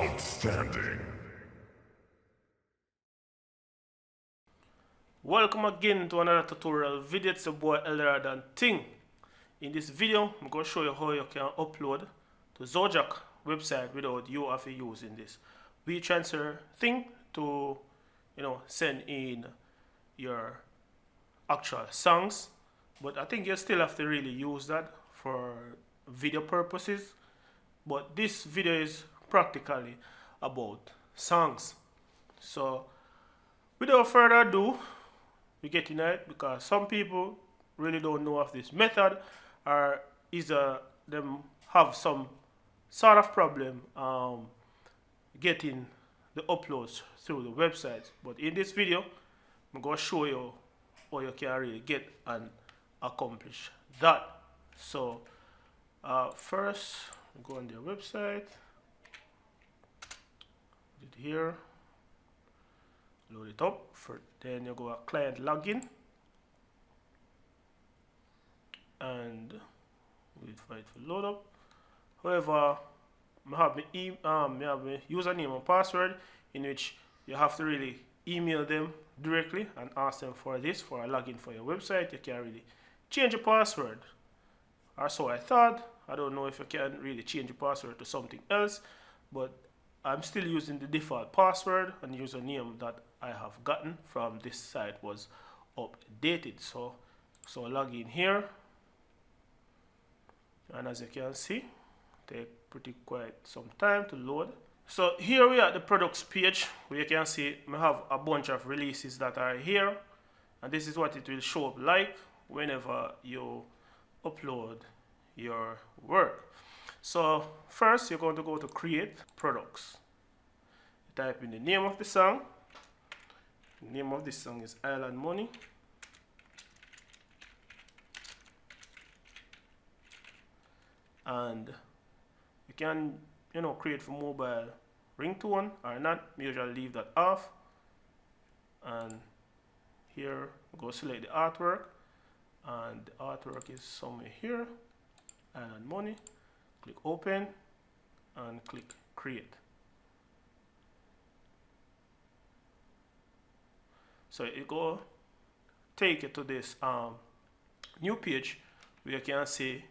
Outstanding. Welcome again to another tutorial video. It's your boy Elder Ting. In this video, I'm going to show you how you can upload to Zojak website without you have to using this WeTransfer thing to send in your actual songs. But I think you still have to really use that for video purposes. But this video is practically about songs. So without further ado, we get in it because some people really don't know of this method, or either them have some sort of problem getting the uploads through the websites. But in this video, I'm going to show you how you can really get and accomplish that. So first, go on their website, put it here, load it up. Then you go a client login and wait for it to load up. However, I have my username and password, in which you have to really email them directly and ask them for this for a login for your website. You can't really change your password, or so I thought. I don't know if you can really change your password to something else, but I'm still using the default password, and username that I have gotten from this site was updated. So log in here, and as you can see, take pretty quite some time to load. So here we are at the products page, where you can see we have a bunch of releases that are here, and this is what it will show up like whenever you upload your work. So first, you're going to go to create products. You type in the name of the song. The name of this song is Island Money. And you can create for mobile ringtone or not. Usually leave that off. And here go select the artwork, and the artwork is somewhere here, Island Money. Click open and click create. So it go take you to this new page where you can see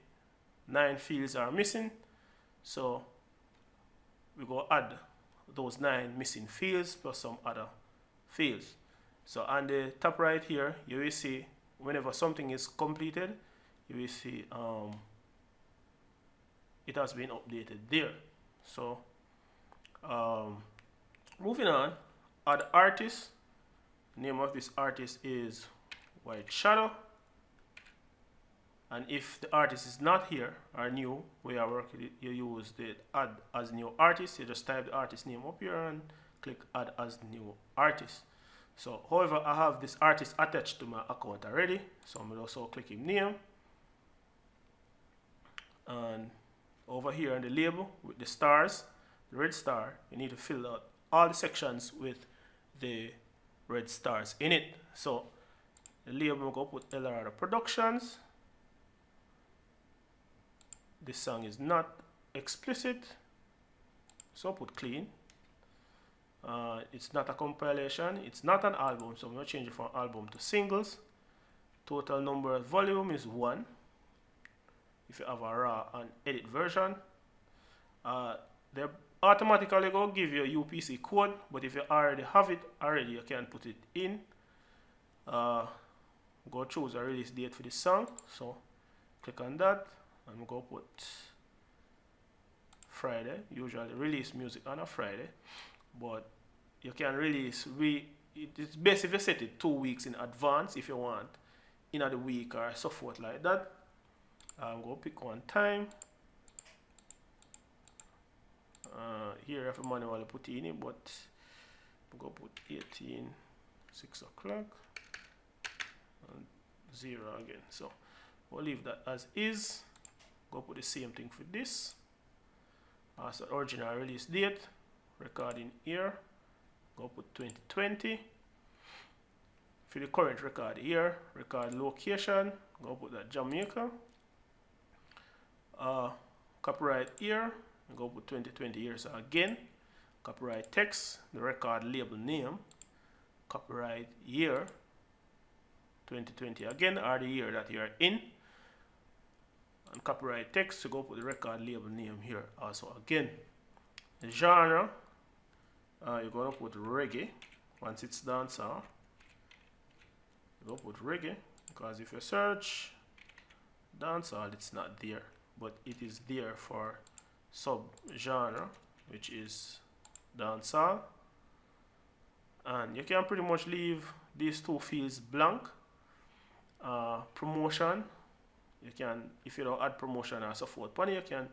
9 fields are missing. So we go add those 9 missing fields plus some other fields. So on the top right here, you will see whenever something is completed, you will see it has been updated there. So moving on, add artist. Name of this artist is White Shadow, and if the artist is not here or new, we are working, you use the add as new artist. You just type the artist name up here and click add as new artist. So however, I have this artist attached to my account already, so I'm also clicking name, and over here in the label with the stars, the red star, you need to fill out all the sections with the red stars in it. So the label, I'm going to put LR Productions. This song is not explicit, so put clean. It's not a compilation, it's not an album, so I'm going to change it from album to singles. Total number of volume is 1 if you have a raw and edit version. They automatically go give you a UPC code, but if you already have it you can put it in. Go choose a release date for this song, so click on that and go put Friday. Usually release music on a Friday, but you can release it's best if you set it 2 weeks in advance if you want in the week or so forth like that. I'm going to pick one time. Here I have a manual put in it, but I'm going to put 18, 6 o'clock, and 0 again. So we'll leave that as is. Go put the same thing for this. As the original release date, recording here, go put 2020. For the current record here, record location, go put that Jamaica. Copyright here, go put 2020 here. So again, copyright text, the record label name, copyright year 2020 again, or the year that you're in, and copyright text, to go put the record label name here also again. The genre, you're gonna put reggae. Once it's dancehall, you go put reggae, because if you search dancehall, it's not there, but it is there for sub genre, which is dancehall. And you can pretty much leave these two fields blank. Promotion, you can, if you don't add promotion or so forth, you can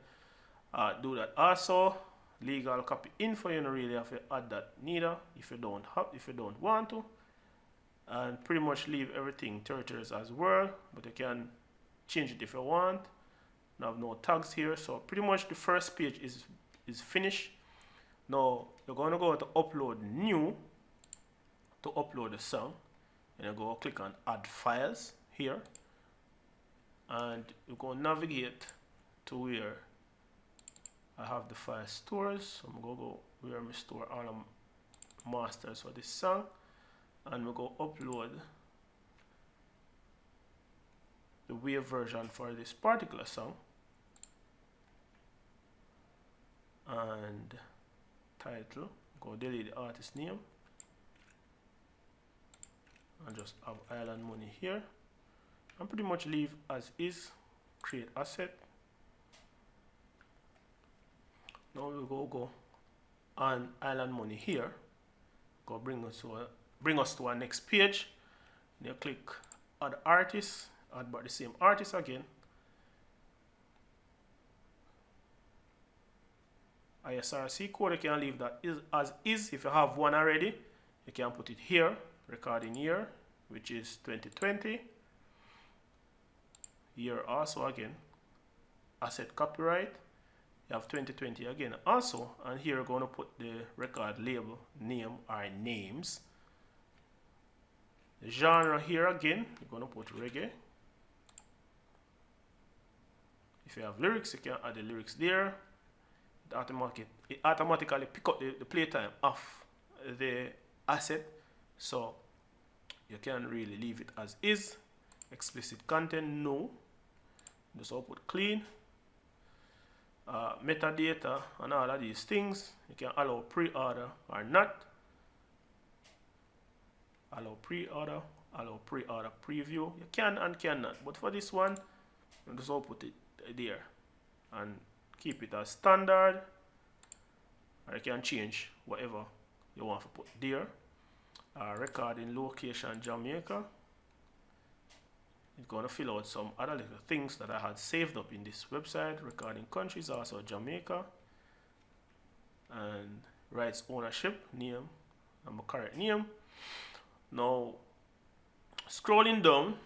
do that also. Legal copy info, you don't really have to add that neither if you don't want to. And pretty much leave everything territories as well, but you can change it if you want. Now have no tags here, so pretty much the first page is finished. Now you're going to go to upload new to upload the song, and you go click on add files here, and you go navigate to where I have the file stores. So I'm going to go where I store all the masters for this song, and we go upload the wave version for this particular song, and title, go delete the artist name, and just have Island Money here, and pretty much leave as is, create asset. Now we go on Island Money here, go bring us to our next page. And you click add artist, add about the same artist again. ISRC code, you can leave that as is. If you have one already, you can put it here. Recording year, which is 2020. Year also again. Asset copyright, you have 2020 again also, and here we're going to put the record label name or names. The genre here again, you're going to put reggae. If you have lyrics, you can add the lyrics there. It automatically pick up the playtime off the asset, so you can really leave it as is. Explicit content, no. Just output clean. Metadata and all of these things, you can allow pre-order or not. Allow pre-order preview. You can and cannot, but for this one, you just output it there and keep it as standard, or you can change whatever you want to put there. Recording location Jamaica. It's going to fill out some other little things that I had saved up in this website. Recording countries also Jamaica, and rights ownership name and my correct name. Now scrolling down,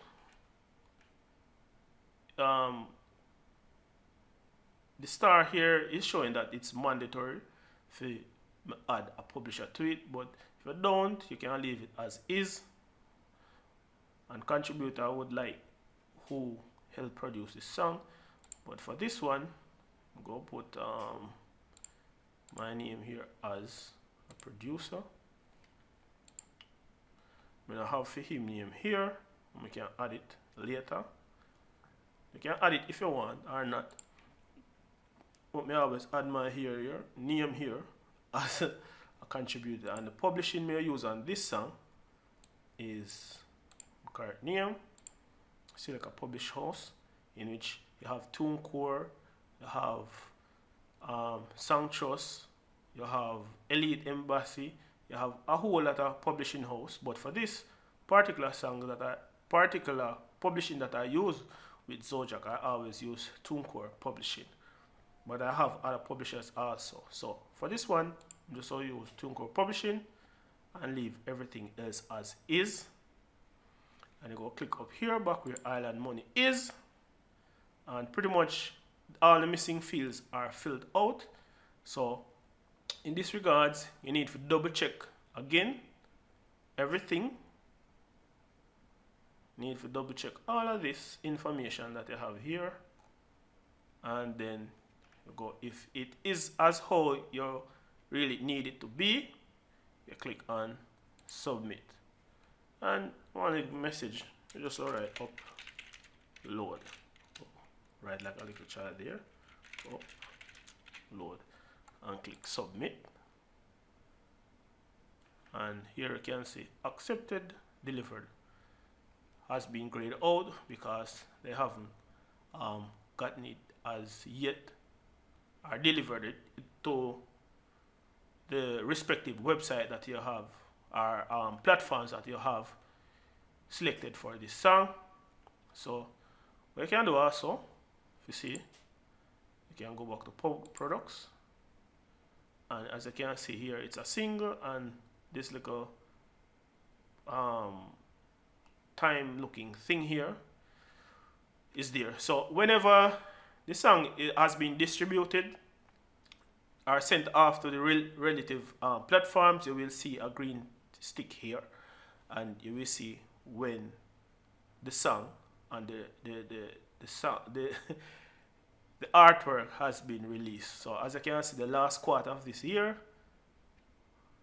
the star here is showing that it's mandatory to add a publisher to it, but if you don't, you can leave it as is. And contributor would like who helped produce this song, but for this one, go put my name here as a producer. I'm gonna have for him name here, and we can add it later. You can add it if you want or not, but me always add my name here as a contributor, and the publishing me use on this song is correct name. Select a publish house in which you have TuneCore, you have Song Trust, you have Elite Embassy, you have a whole lot of publishing house. But for this particular song particular publishing that I use with Zojak, I always use TuneCore publishing. But I have other publishers also. So for this one, I'm just going to use TuneCore publishing and leave everything else as is. And you go click up here back where Island Money is, and pretty much all the missing fields are filled out. So in this regards, you need to double check again everything. You need to double check all of this information that you have here, and then you go, if it is as how you really need it to be, you click on submit. And one message, you just write upload. Write like a little child there. Upload and click submit. And here you can see accepted, delivered. Has been graded out because they haven't gotten it as yet or delivered it to the respective website that you have or platforms that you have selected for this song. So what you can do also, if you see, you can go back to products, and as you can see here, it's a single, and this little time looking thing here is there. So whenever the song has been distributed or sent off to the relative platforms, you will see a green stick here, and you will see when the song and the artwork has been released. So as you can see, the last quarter of this year,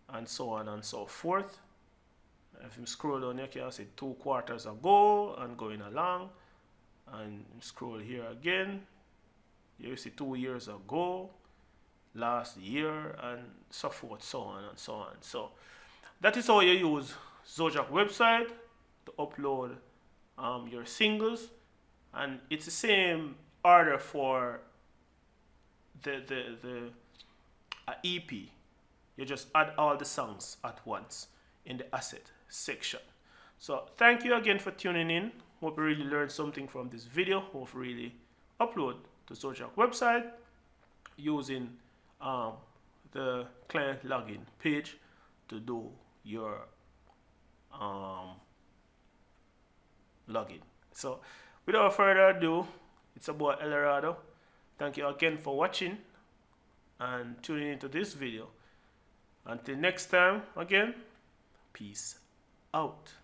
and so on and so forth. If you scroll down, you can see 2 quarters ago and going along, and scroll here again, you see 2 years ago, last year, and so forth, so on and so on. So that is how you use Zojak website to upload your singles, and it's the same order for the EP. You just add all the songs at once in the asset section. So thank you again for tuning in. Hope you really learned something from this video. Hope you really upload to Zojak website using the client login page to do your login. So without further ado, it's about Eldorado. Thank you again for watching and tuning into this video. Until next time, again, peace out.